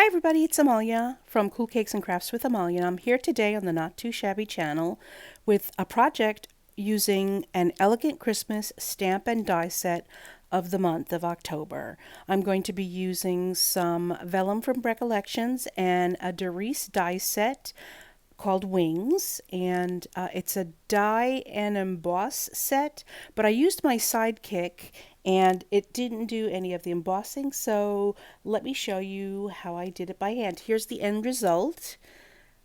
Hi everybody, it's Amalia from Cool Cakes and Crafts with Amalia. I'm here today on the Not Too Shabby channel with a project using an elegant Christmas stamp and die set of the month of October. I'm going to be using some vellum from Recollections and a Doris die set called Wings, and it's a die and emboss set, but I used my sidekick and it didn't do any of the embossing, so let me show you how I did it by hand. Here's the end result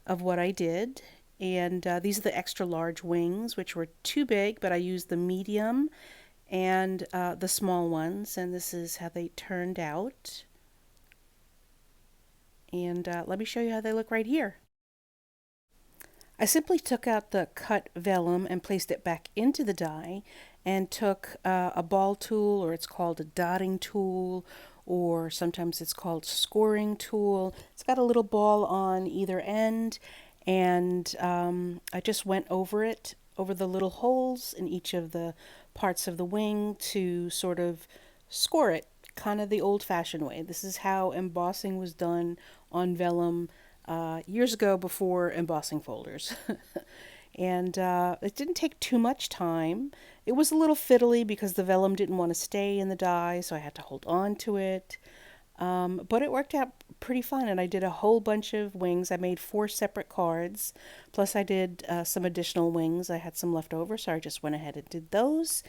of what I did, and these are the extra large wings, which were too big, but I used the medium and the small ones, and this is how they turned out. And let me show you how they look right here. I simply took out the cut vellum and placed it back into the die, and took a ball tool, or it's called a dotting tool, or sometimes it's called scoring tool. It's got a little ball on either end, and I just went over it, over the little holes in each of the parts of the wing to sort of score it, kind of the old-fashioned way. This is how embossing was done on vellum years ago, before embossing folders. And it didn't take too much time. It was a little fiddly because the vellum didn't want to stay in the die, so I had to hold on to it. But it worked out pretty fun, and I did a whole bunch of wings. I made 4 separate cards, plus I did some additional wings. I had some left over, so I just went ahead and did those.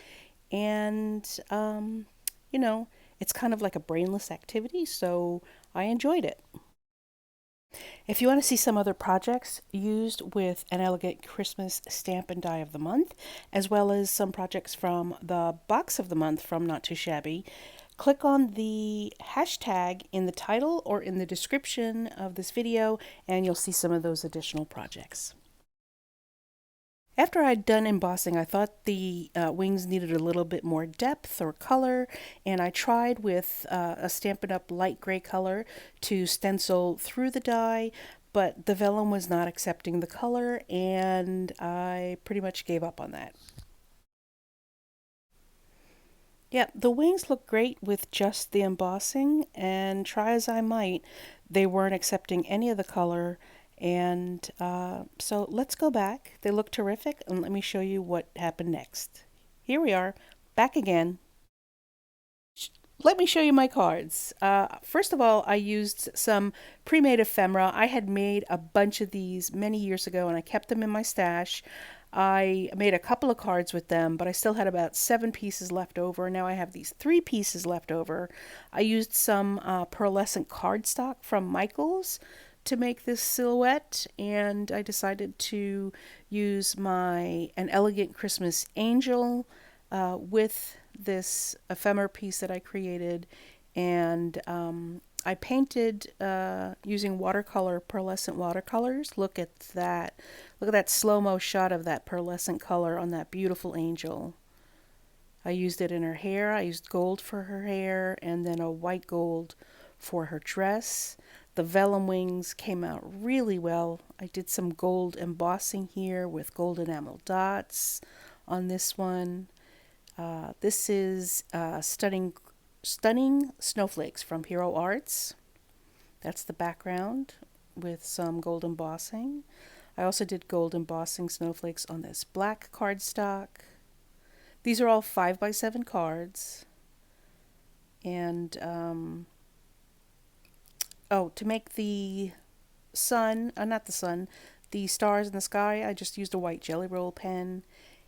And, you know, it's kind of like a brainless activity, so I enjoyed it. If you want to see some other projects used with an elegant Christmas stamp and die of the month, as well as some projects from the box of the month from Not Too Shabby, click on the hashtag in the title or in the description of this video, and you'll see some of those additional projects. After I'd done embossing, I thought the wings needed a little bit more depth or color, and I tried with a Stampin' Up! Light gray color to stencil through the die, but the vellum was not accepting the color, and I pretty much gave up on that. Yeah, the wings look great with just the embossing, and try as I might, they weren't accepting any of the color. And so let's go back. They look terrific, and let me show you what happened next. Here we are, back again. Let me show you my cards. First of all, I used some pre-made ephemera. I had made a bunch of these many years ago, and I kept them in my stash. I made a couple of cards with them, but I still had about 7 pieces left over. Now I have these 3 pieces left over. I used some pearlescent cardstock from Michaels to make this silhouette, and I decided to use an elegant Christmas angel with this ephemera piece that I created, and I painted using watercolor, pearlescent watercolors. Look at that. Look at that slow-mo shot of that pearlescent color on that beautiful angel. I used it in her hair. I used gold for her hair, and then a white gold for her dress. The vellum wings came out really well. I did some gold embossing here with gold enamel dots on this one. This is stunning snowflakes from Hero Arts. That's the background with some gold embossing. I also did gold embossing snowflakes on this black cardstock. These are all 5x7 cards. And oh, to make the sun, not the sun, the stars in the sky, I just used a white Jelly Roll pen.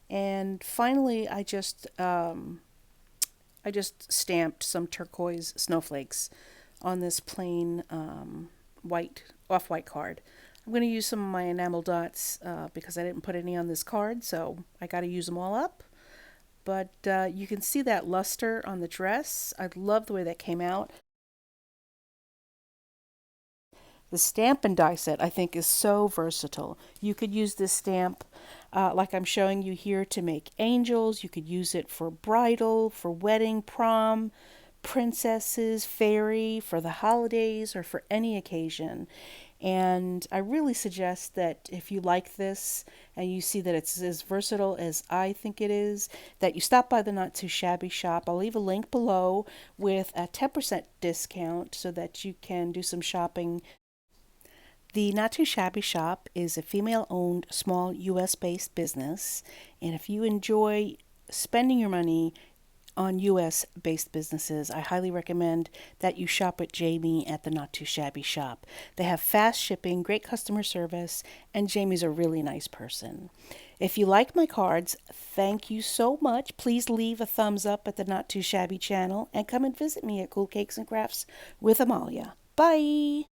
And finally, I just stamped some turquoise snowflakes on this plain off-white card. I'm going to use some of my enamel dots because I didn't put any on this card, so I got to use them all up. But you can see that luster on the dress. I love the way that came out. The stamp and die set, I think, is so versatile. You could use this stamp like I'm showing you here to make angels. You could use it for bridal, for wedding, prom, princesses, fairy, for the holidays, or for any occasion. And I really suggest that if you like this and you see that it's as versatile as I think it is, that you stop by the Not Too Shabby shop. I'll leave a link below with a 10% discount so that you can do some shopping. The Not Too Shabby shop is a female owned, small US based business. And if you enjoy spending your money on US based businesses, I highly recommend that you shop with Jamie at the Not Too Shabby shop. They have fast shipping, great customer service, and Jamie's a really nice person. If you like my cards, thank you so much. Please leave a thumbs up at the Not Too Shabby channel and come and visit me at Cool Cakes and Crafts with Amalia. Bye!